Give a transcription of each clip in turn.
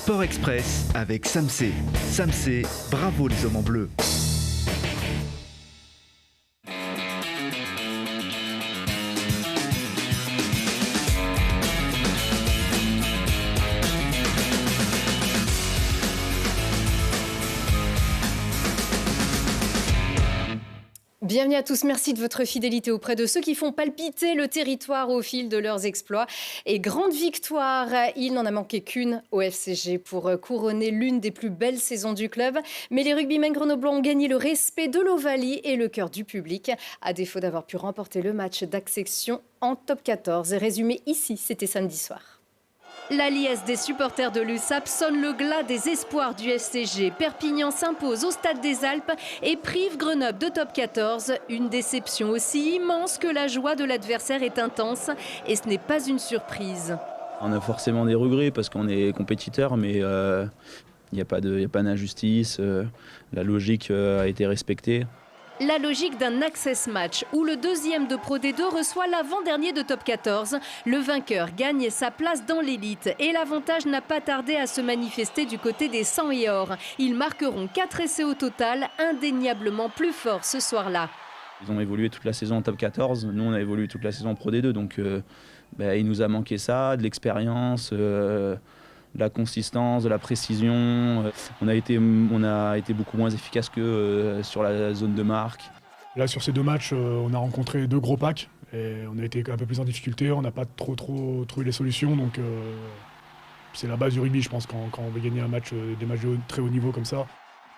Sport Express avec Samsé. Samsé, bravo les hommes en bleu. Bienvenue à tous, merci de votre fidélité auprès de ceux qui font palpiter le territoire au fil de leurs exploits. Et grande victoire, il n'en a manqué qu'une au FCG pour couronner l'une des plus belles saisons du club. Mais les rugbymen grenoblois ont gagné le respect de l'Ovalie et le cœur du public, à défaut d'avoir pu remporter le match d'accession en top 14. Résumé ici, c'était samedi soir. La liesse des supporters de l'USAP sonne le glas des espoirs du FCG. Perpignan s'impose au Stade des Alpes et prive Grenoble de top 14. Une déception aussi immense que la joie de l'adversaire est intense. Et ce n'est pas une surprise. On a forcément des regrets parce qu'on est compétiteur, mais il n'y a pas d'injustice. La logique a été respectée. La logique d'un access match où le deuxième de Pro D2 reçoit l'avant-dernier de top 14. Le vainqueur gagne sa place dans l'élite et l'avantage n'a pas tardé à se manifester du côté des 100 et or. Ils marqueront 4 essais au total, indéniablement plus forts ce soir-là. Ils ont évolué toute la saison en top 14, nous on a évolué toute la saison en Pro D2, donc il nous a manqué ça, de l'expérience, de la consistance, de la précision. On a été beaucoup moins efficace que sur la zone de marque. Là, sur ces deux matchs, on a rencontré deux gros packs et on a été un peu plus en difficulté. On n'a pas trop trouvé les solutions. Donc, c'est la base du rugby, je pense, quand on veut gagner un match, des matchs de très haut niveau comme ça.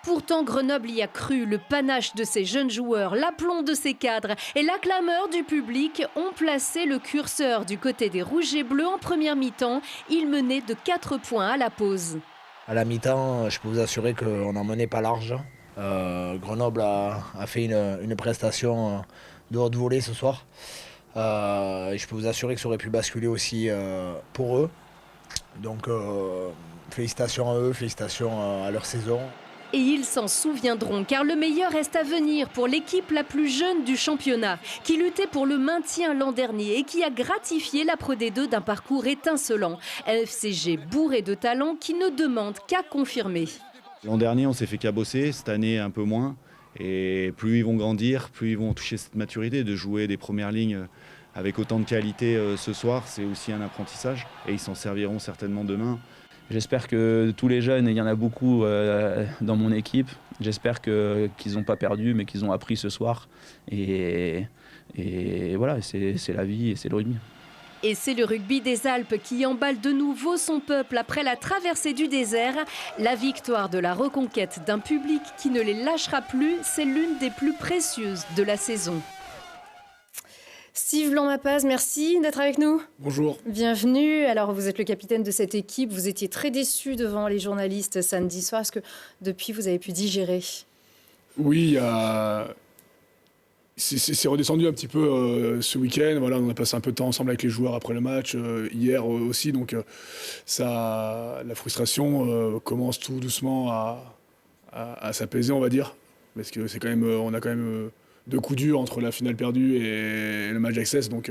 Pourtant, Grenoble y a cru. Le panache de ses jeunes joueurs, l'aplomb de ses cadres et la clameur du public ont placé le curseur du côté des Rouges et Bleus en première mi-temps. Ils menaient de 4 points à la pause. À la mi-temps, je peux vous assurer qu'on n'en menait pas large. Grenoble a fait une prestation de haute volée ce soir. Je peux vous assurer que ça aurait pu basculer aussi pour eux. Donc, félicitations à eux, félicitations à leur saison. Et ils s'en souviendront, car le meilleur reste à venir pour l'équipe la plus jeune du championnat, qui luttait pour le maintien l'an dernier et qui a gratifié la Pro D2 d'un parcours étincelant. Un FCG bourré de talent qui ne demande qu'à confirmer. L'an dernier, on s'est fait cabosser, cette année un peu moins. Et plus ils vont grandir, plus ils vont toucher cette maturité de jouer des premières lignes avec autant de qualité ce soir. C'est aussi un apprentissage et ils s'en serviront certainement demain. J'espère que tous les jeunes, et il y en a beaucoup dans mon équipe, j'espère qu'ils n'ont pas perdu, mais qu'ils ont appris ce soir. Et voilà, c'est la vie et c'est le rugby. Et c'est le rugby des Alpes qui emballe de nouveau son peuple après la traversée du désert. La victoire de la reconquête d'un public qui ne les lâchera plus, c'est l'une des plus précieuses de la saison. Steve Blanc-Mapaz, merci d'être avec nous. Bonjour. Bienvenue. Alors, vous êtes le capitaine de cette équipe. Vous étiez très déçu devant les journalistes samedi soir. Est-ce que depuis, vous avez pu digérer ? Oui, c'est redescendu un petit peu ce week-end. Voilà, on a passé un peu de temps ensemble avec les joueurs après le match, hier aussi. Donc, la frustration commence tout doucement à s'apaiser, on va dire. Parce que c'est quand même, on a quand même 2 coups durs entre la finale perdue et le match d'access. Donc,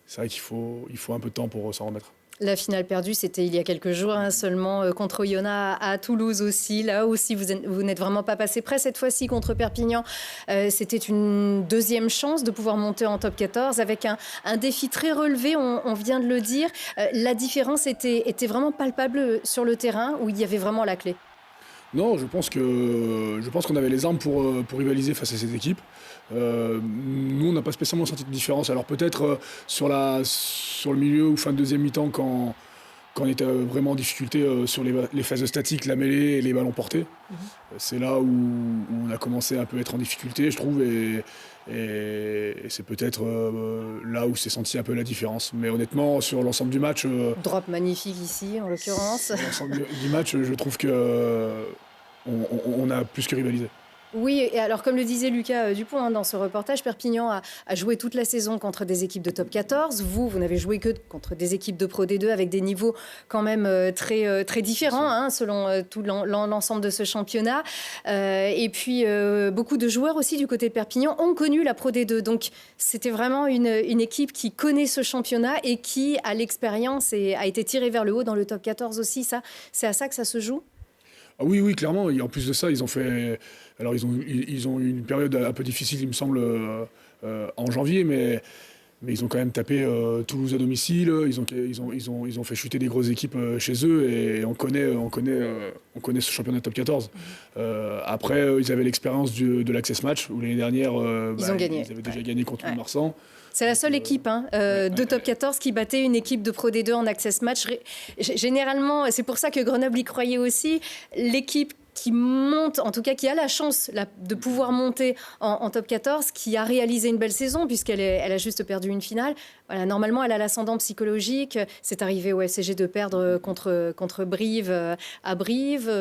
c'est vrai qu'il faut un peu de temps pour s'en remettre. La finale perdue, c'était il y a quelques jours seulement contre Oyonnax à Toulouse aussi. Là aussi, vous n'êtes vraiment pas passé près cette fois-ci contre Perpignan. C'était une deuxième chance de pouvoir monter en top 14 avec un défi très relevé, on vient de le dire. La différence était vraiment palpable sur le terrain où il y avait vraiment la clé. Non, je pense qu'on avait les armes pour rivaliser face à cette équipe. Nous, on n'a pas spécialement senti de différence. Alors peut-être sur le milieu ou fin de deuxième mi-temps, quand on était vraiment en difficulté sur les phases statiques, la mêlée et les ballons portés. C'est là où on a commencé à un peu être en difficulté, je trouve, et c'est peut-être là où s'est senti un peu la différence. Mais honnêtement, sur l'ensemble du match... Drop magnifique ici, en l'occurrence. Sur l'ensemble du match, je trouve qu'on a plus que rivalisé. Oui, et alors comme le disait Lucas Dupont dans ce reportage, Perpignan a joué toute la saison contre des équipes de top 14. Vous n'avez joué que contre des équipes de Pro D2 avec des niveaux quand même très différents selon tout l'ensemble de ce championnat. Et puis beaucoup de joueurs aussi du côté de Perpignan ont connu la Pro D2. Donc c'était vraiment une équipe qui connaît ce championnat et qui a l'expérience et a été tirée vers le haut dans le top 14 aussi. C'est à ça que ça se joue? Ah oui, oui, clairement. Et en plus de ça, ils ont eu une période un peu difficile, il me semble, en janvier, mais ils ont quand même tapé Toulouse à domicile. Ils ont fait chuter des grosses équipes chez eux et on connaît ce championnat top 14. Après, ils avaient l'expérience de l'Access Match où l'année dernière, Ils ont gagné. Ils avaient déjà gagné contre Marsan. C'est la seule équipe de top 14 qui battait une équipe de Pro D2 en Access Match. Généralement, c'est pour ça que Grenoble y croyait aussi. L'équipe qui monte, en tout cas qui a la chance de pouvoir monter en top 14, qui a réalisé une belle saison puisqu'elle a juste perdu une finale. Voilà, normalement, elle a l'ascendant psychologique. C'est arrivé au FCG de perdre contre Brive à Brive.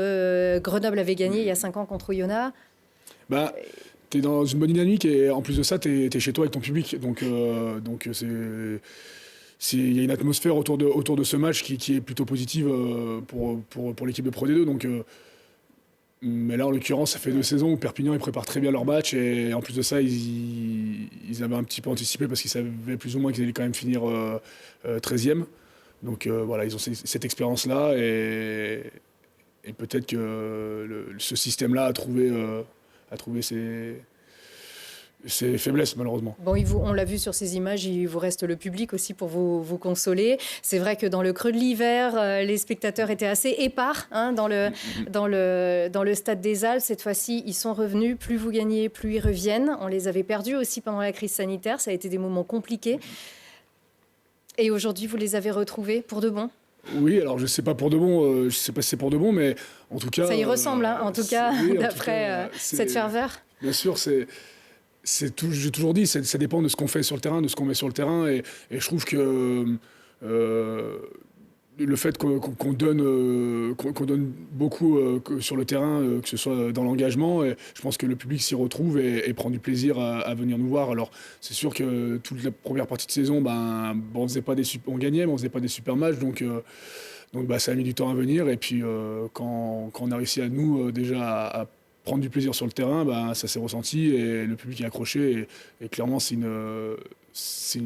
Grenoble avait gagné il y a 5 ans contre Oyonnax. T'es dans une bonne dynamique et en plus de ça, t'es chez toi avec ton public. Donc il y a une atmosphère autour de ce match qui est plutôt positive pour l'équipe de Pro D2. Donc, mais là, en l'occurrence, ça fait 2 saisons où Perpignan ils préparent très bien leur match et en plus de ça, ils avaient un petit peu anticipé parce qu'ils savaient plus ou moins qu'ils allaient quand même finir 13e. Donc voilà, ils ont cette expérience-là et peut-être que ce système-là a trouvé ses faiblesses, malheureusement. Bon, on l'a vu sur ces images, il vous reste le public aussi pour vous consoler. C'est vrai que dans le creux de l'hiver, les spectateurs étaient assez épars dans le stade des Halles. Cette fois-ci, ils sont revenus. Plus vous gagnez, plus ils reviennent. On les avait perdus aussi pendant la crise sanitaire. Ça a été des moments compliqués. Et aujourd'hui, vous les avez retrouvés pour de bon? Oui, alors je ne sais pas pour de bon, je sais pas si c'est pour de bon, mais en tout cas... Ça y ressemble, en tout cas, d'après cette ferveur. Bien sûr, j'ai toujours dit, ça dépend de ce qu'on fait sur le terrain, de ce qu'on met sur le terrain, et je trouve que le fait qu'on donne beaucoup sur le terrain, que ce soit dans l'engagement, et je pense que le public s'y retrouve et prend du plaisir à venir nous voir. Alors c'est sûr que toute la première partie de saison, on gagnait, mais on faisait pas des super matchs, donc ça a mis du temps à venir. Et puis quand on a réussi déjà à prendre du plaisir sur le terrain, ça s'est ressenti et le public est accroché. Et clairement, c'est une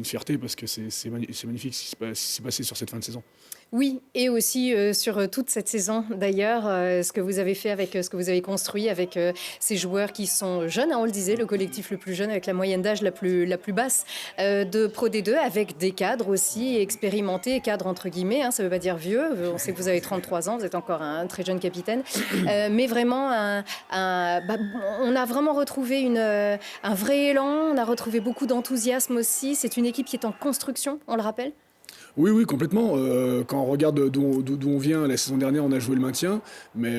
fierté parce que c'est magnifique ce qui s'est passé sur cette fin de saison. Oui, et aussi sur toute cette saison d'ailleurs, ce que vous avez fait avec ce que vous avez construit avec ces joueurs qui sont jeunes, on le disait, le collectif le plus jeune avec la moyenne d'âge la plus basse de Pro D2, avec des cadres aussi expérimentés, cadres entre guillemets, ça ne veut pas dire vieux, on sait que vous avez 33 ans, vous êtes encore un très jeune capitaine, mais vraiment on a vraiment retrouvé un vrai élan, on a retrouvé beaucoup d'enthousiasme aussi, c'est une équipe qui est en construction, on le rappelle. Oui, complètement. Quand on regarde d'où on vient, la saison dernière, on a joué le maintien. Mais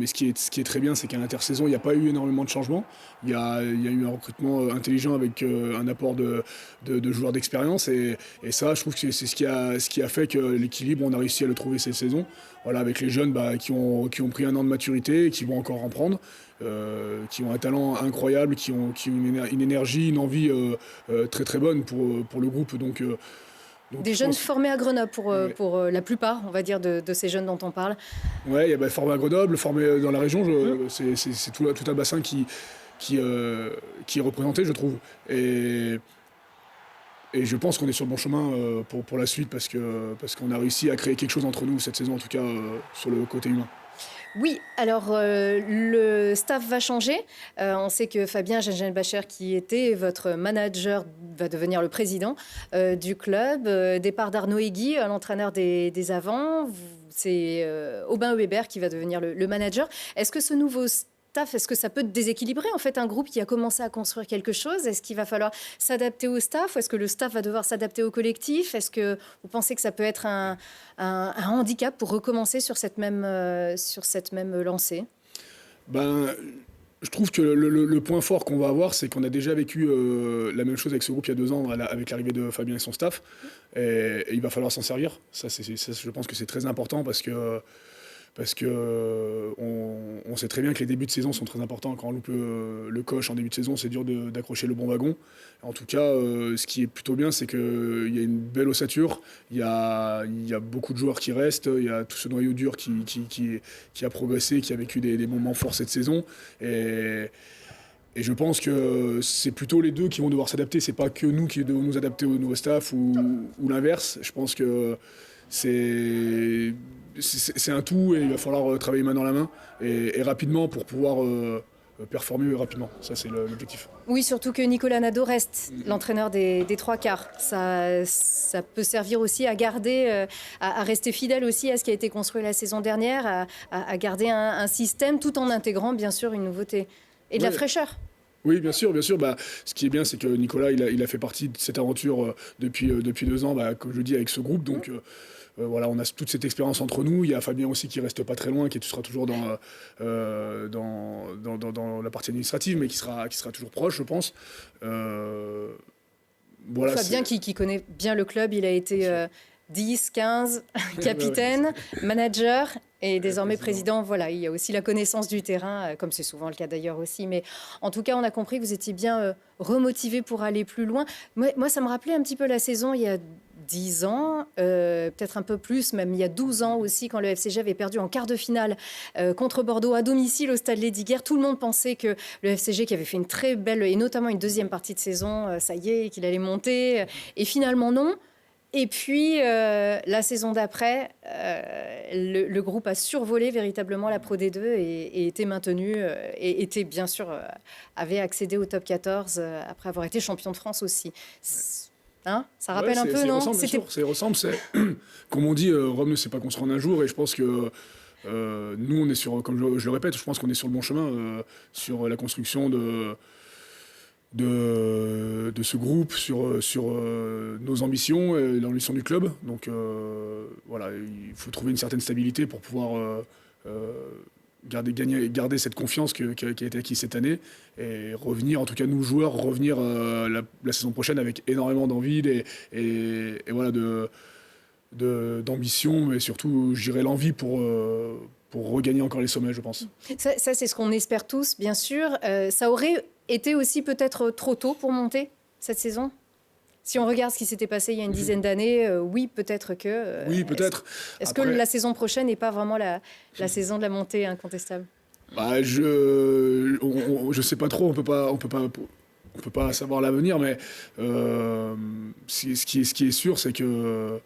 ce qui est très bien, c'est qu'à l'intersaison, il n'y a pas eu énormément de changements. Il y a eu un recrutement intelligent avec un apport de joueurs d'expérience. Et ça, je trouve que c'est ce qui a fait que l'équilibre, on a réussi à le trouver cette saison. Voilà, avec les jeunes qui ont pris un an de maturité et qui vont encore en prendre. Qui ont un talent incroyable, qui ont une énergie, une envie très très bonne pour le groupe. Donc, des jeunes formés à Grenoble pour la plupart, on va dire, de ces jeunes dont on parle. Oui, formés à Grenoble, formés dans la région, c'est tout un bassin qui est représenté, je trouve. Et je pense qu'on est sur le bon chemin pour la suite parce qu'on a réussi à créer quelque chose entre nous cette saison, en tout cas sur le côté humain. Oui, alors le staff va changer. On sait que Fabien Gengenbacher, qui était votre manager, va devenir le président du club. Départ d'Arnaud Egui, l'entraîneur des avants. C'est Aubin Weber qui va devenir le manager. Est-ce que ce nouveau staff, est-ce que ça peut déséquilibrer en fait un groupe qui a commencé à construire quelque chose? Est-ce qu'il va falloir s'adapter au staff ou est-ce que le staff va devoir s'adapter au collectif? Est-ce que vous pensez que ça peut être un handicap pour recommencer sur cette même lancée? Je trouve que le point fort qu'on va avoir, c'est qu'on a déjà vécu la même chose avec ce groupe il y a 2 ans avec l'arrivée de Fabien et son staff. Et il va falloir s'en servir. Ça, je pense que c'est très important parce que parce que on sait très bien que les débuts de saison sont très importants. Quand on loupe le coche en début de saison, c'est dur d'accrocher le bon wagon. En tout cas, ce qui est plutôt bien, c'est qu'il y a une belle ossature, il y a beaucoup de joueurs qui restent, il y a tout ce noyau dur qui a progressé, qui a vécu des moments forts cette saison. Et je pense que c'est plutôt les deux qui vont devoir s'adapter. C'est pas que nous qui devons nous adapter au nouveau staff ou l'inverse. Je pense que c'est un tout et il va falloir travailler main dans la main et rapidement pour pouvoir performer rapidement. Ça, c'est l'objectif. Oui, surtout que Nicolas Nadeau reste l'entraîneur des trois quarts. Ça peut servir aussi à garder, à rester fidèle aussi à ce qui a été construit la saison dernière, à garder un système tout en intégrant bien sûr une nouveauté et de la fraîcheur. Oui, bien sûr. Ce qui est bien, c'est que Nicolas, il a fait partie de cette aventure depuis 2 ans, comme je dis, avec ce groupe. Donc voilà, on a toute cette expérience entre nous. Il y a Fabien aussi qui reste pas très loin, qui sera toujours dans la partie administrative, mais qui sera toujours proche, je pense. Voilà, Fabien qui connaît bien le club, il a été 10, 15, capitaine, manager et désormais président. Voilà, il y a aussi la connaissance du terrain, comme c'est souvent le cas d'ailleurs aussi. Mais en tout cas, on a compris que vous étiez bien remotivé pour aller plus loin. Moi, ça me rappelait un petit peu la saison il y a 10 ans, peut-être un peu plus, même il y a 12 ans aussi, quand le FCG avait perdu en quart de finale contre Bordeaux à domicile au stade Lédiguière. Tout le monde pensait que le FCG, qui avait fait une très belle, et notamment une deuxième partie de saison, ça y est, qu'il allait monter. Et finalement, non. Et puis, la saison d'après, le groupe a survolé véritablement la Pro D2 et était maintenu, et était bien sûr, avait accédé au top 14 après avoir été champion de France aussi. Hein, ça rappelle un peu, non? Ça ressemble, comme on dit, Rome ne s'est pas construit en un jour, et je pense que nous, on est sur, comme je le répète, je pense qu'on est sur le bon chemin, sur la construction de ce groupe, sur nos ambitions et l'ambition du club. Donc voilà, il faut trouver une certaine stabilité pour pouvoir garder cette confiance qui a été acquise cette année et revenir, en tout cas nous joueurs, revenir la saison prochaine avec énormément d'envie et voilà, d'ambition, mais surtout, je dirais, l'envie pour regagner encore les sommets, je pense. Ça c'est ce qu'on espère tous, bien sûr. Ça aurait été aussi peut-être trop tôt pour monter cette saison? Si on regarde ce qui s'était passé il y a une dizaine d'années, oui, peut-être que... oui, peut-être. Est-ce que la saison prochaine n'est pas vraiment la saison de la montée incontestable? Je sais pas trop, on peut pas savoir l'avenir, mais ce qui est sûr, c'est que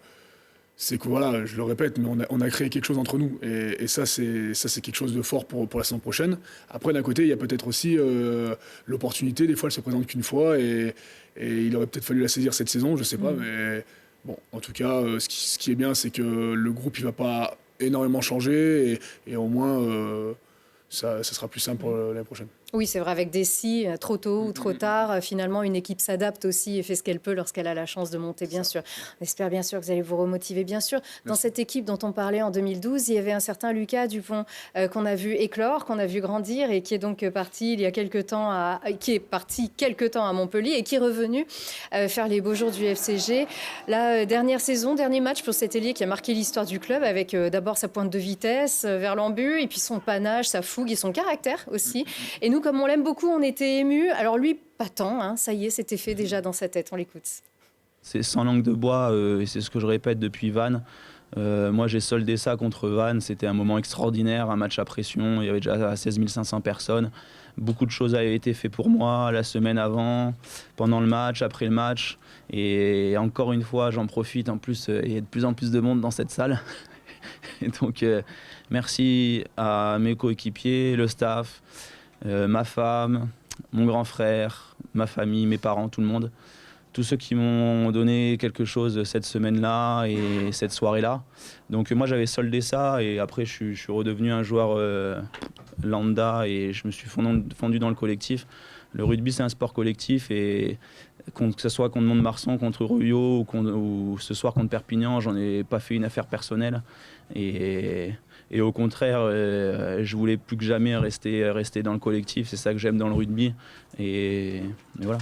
voilà, je le répète, mais on a créé quelque chose entre nous. Et ça, c'est quelque chose de fort pour la saison prochaine. Après, d'un côté, il y a peut-être aussi l'opportunité. Des fois, elle se présente qu'une fois. Et il aurait peut-être fallu la saisir cette saison, je sais pas. Mais bon, en tout cas, ce qui est bien, c'est que le groupe, il va pas énormément changer. Et au moins, ça sera plus simple pour l'année prochaine. Oui, c'est vrai, avec des si, trop tôt ou trop tard, finalement, une équipe s'adapte aussi et fait ce qu'elle peut lorsqu'elle a la chance de monter, bien sûr. On espère bien sûr que vous allez vous remotiver, bien sûr. Dans cette équipe dont on parlait en 2012, il y avait un certain Lucas Dupont qu'on a vu éclore, qu'on a vu grandir et qui est donc parti il y a quelques temps à Montpellier et qui est revenu faire les beaux jours du FCG. La dernière saison, dernier match pour cet ailier qui a marqué l'histoire du club avec d'abord sa pointe de vitesse vers l'embut et puis son panache, sa fougue et son caractère aussi. Et nous, comme on l'aime beaucoup, on était émus. Alors lui, pas tant, hein, ça y est, c'était fait déjà dans sa tête, on l'écoute. C'est sans langue de bois, et c'est ce que je répète depuis Vannes. Moi, j'ai soldé ça contre Vannes, c'était un moment extraordinaire, un match à pression, il y avait déjà 16 500 personnes. Beaucoup de choses avaient été faites pour moi la semaine avant, pendant le match, après le match. Et encore une fois, j'en profite, en plus, il y a de plus en plus de monde dans cette salle. Et donc, merci à mes coéquipiers, le staff, ma femme, mon grand frère, ma famille, mes parents, tout le monde. Tous ceux qui m'ont donné quelque chose cette semaine-là et cette soirée-là. Donc moi, j'avais soldé ça et après, je suis redevenu un joueur lambda et je me suis fondu dans le collectif. Le rugby, c'est un sport collectif et que ce soit contre Mont-de-Marsan, contre Ruyo ou ce soir contre Perpignan, j'en ai pas fait une affaire personnelle. Et au contraire, je voulais plus que jamais rester dans le collectif. C'est ça que j'aime dans le rugby. Et voilà.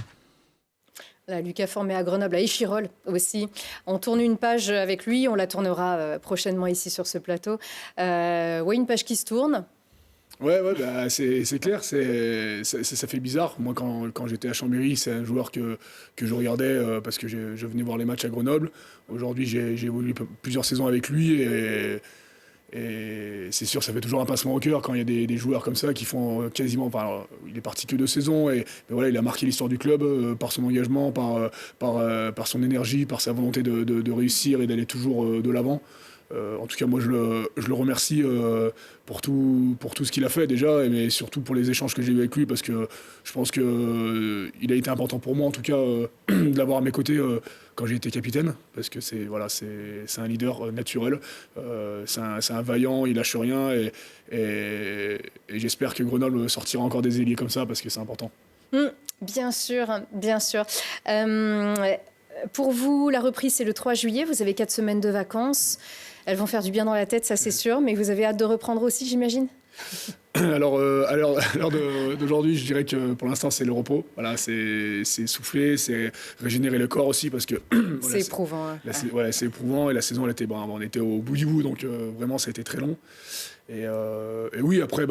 Là, Lucas formé à Grenoble, à Échirolles aussi. On tourne une page avec lui, on la tournera prochainement ici sur ce plateau. Une page qui se tourne. Ouais, bah, c'est clair, ça fait bizarre. Moi, quand j'étais à Chambéry, c'est un joueur que je regardais parce que je venais voir les matchs à Grenoble. Aujourd'hui, j'ai évolué plusieurs saisons avec lui et c'est sûr, ça fait toujours un pincement au cœur quand il y a des joueurs comme ça qui font quasiment... Enfin, alors, il est parti que 2 saisons, mais voilà, il a marqué l'histoire du club par son engagement, par son énergie, par sa volonté de réussir et d'aller toujours de l'avant. En tout cas, moi, je le remercie pour tout ce qu'il a fait déjà, mais surtout pour les échanges que j'ai eu avec lui, parce que je pense qu'il a été important pour moi, en tout cas, de l'avoir à mes côtés quand j'ai été capitaine, parce que c'est un leader naturel, c'est un vaillant, il lâche rien, et j'espère que Grenoble sortira encore des ailiers comme ça, parce que c'est important. Bien sûr, bien sûr. Pour vous, la reprise, c'est le 3 juillet, vous avez 4 semaines de vacances. Elles vont faire du bien dans la tête, ça c'est sûr, mais vous avez hâte de reprendre aussi, j'imagine ? Alors, à l'heure d'aujourd'hui, je dirais que pour l'instant, c'est le repos. Voilà, c'est souffler, c'est régénérer le corps aussi, parce que... c'est éprouvant. C'est éprouvant, et la saison, on était au bout du bout, donc vraiment, ça a été très long. Et oui, après,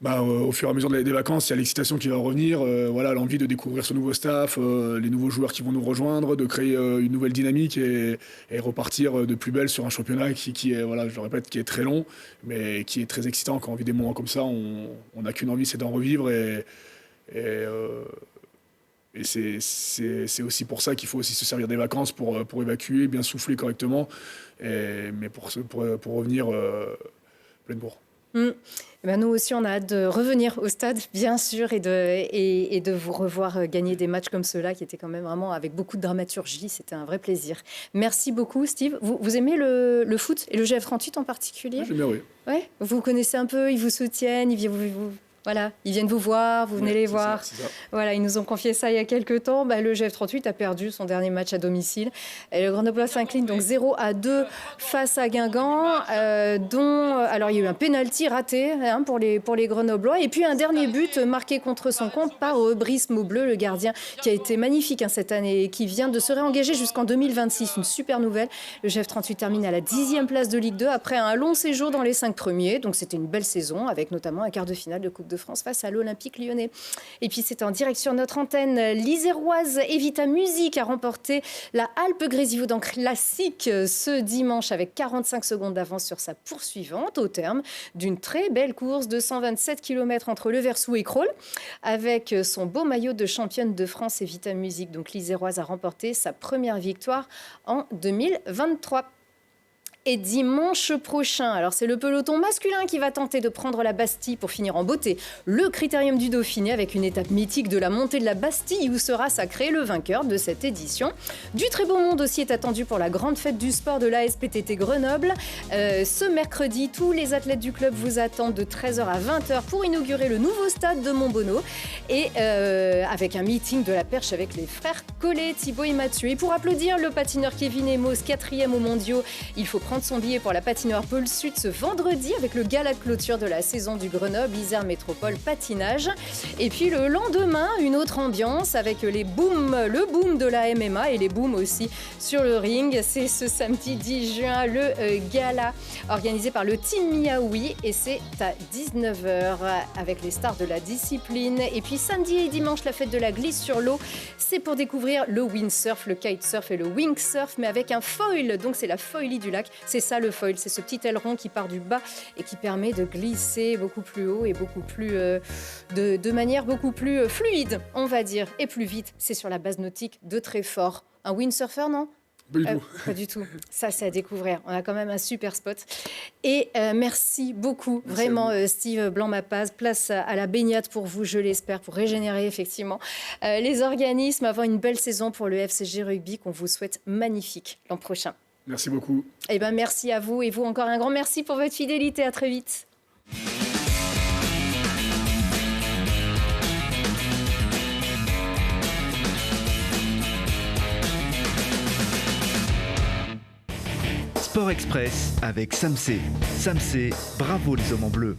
au fur et à mesure des vacances, il y a l'excitation qui va revenir, l'envie de découvrir ce nouveau staff, les nouveaux joueurs qui vont nous rejoindre, de créer une nouvelle dynamique et repartir de plus belle sur un championnat qui est, je le répète, qui est très long, mais qui est très excitant. Quand on vit des moments comme ça, on n'a qu'une envie, c'est d'en revivre et c'est aussi pour ça qu'il faut aussi se servir des vacances pour évacuer, bien souffler correctement, mais pour revenir pleine bourre. Nous aussi, on a hâte de revenir au stade, bien sûr, et de vous revoir gagner des matchs comme ceux-là, qui étaient quand même vraiment avec beaucoup de dramaturgie. C'était un vrai plaisir. Merci beaucoup, Steve. Vous aimez le foot et le GF38 en particulier ? J'aime bien, oui. Ouais, vous connaissez un peu, ils vous soutiennent, ils viennent vous voir, vous venez les voir. C'est ça. Voilà, ils nous ont confié ça il y a quelques temps. Le GF38 a perdu son dernier match à domicile. Et le Grenoblois s'incline donc 0-2 face à Guingamp, alors il y a eu un pénalty raté pour les Grenoblois. Et puis un dernier but marqué contre son compte par Brice Maubleu, le gardien, qui a été magnifique cette année et qui vient de se réengager jusqu'en 2026. Une super nouvelle. Le GF38 termine à la 10e place de Ligue 2 après un long séjour dans les 5 premiers. Donc c'était une belle saison avec notamment un quart de finale de Coupe de France face à l'Olympique Lyonnais. Et puis c'est en direct sur notre antenne. L'Iséroise Evita Music a remporté la Alpes-Grésivaudan Classique ce dimanche avec 45 secondes d'avance sur sa poursuivante au terme d'une très belle course de 127 km entre Le Versou et Crolles. Avec son beau maillot de championne de France, Evita Music, donc l'Iséroise a remporté sa première victoire en 2023. Et dimanche prochain, alors c'est le peloton masculin qui va tenter de prendre la Bastille pour finir en beauté le Critérium du Dauphiné avec une étape mythique de la montée de la Bastille où sera sacré le vainqueur de cette édition. Du très beau monde aussi est attendu pour la grande fête du sport de l'ASPTT Grenoble. Ce mercredi, tous les athlètes du club vous attendent de 13h à 20h pour inaugurer le nouveau stade de Montbonneau et avec un meeting de la perche avec les frères Collet, Thibaut et Mathieu. Et pour applaudir le patineur Kevin Emos, 4e aux mondiaux, il faut prendre son billet pour la patinoire Pôle Sud ce vendredi avec le gala de clôture de la saison du Grenoble Isère Métropole Patinage. Et puis le lendemain, une autre ambiance avec le boom de la MMA et les booms aussi sur le ring. C'est ce samedi 10 juin, le gala organisé par le Team Miaoui et c'est à 19h avec les stars de la discipline. Et puis samedi et dimanche, la fête de la glisse sur l'eau. C'est pour découvrir le windsurf, le kitesurf et le wingsurf, mais avec un foil. Donc c'est la foilie du lac. C'est ça le foil, c'est ce petit aileron qui part du bas et qui permet de glisser beaucoup plus haut et beaucoup plus de manière beaucoup plus fluide, on va dire, et plus vite. C'est sur la base nautique de Tréfort. Un windsurfer, non ? Pas du tout. Ça, c'est à découvrir. On a quand même un super spot. Et merci beaucoup, vraiment, Steve Blanc-Mapaz. Place à la baignade pour vous, je l'espère, pour régénérer effectivement les organismes avant une belle saison pour le FCG Rugby qu'on vous souhaite magnifique l'an prochain. Merci beaucoup. Merci à vous et vous encore un grand merci pour votre fidélité. À très vite. Sport Express avec Samsé. Samsé, bravo les hommes en bleu.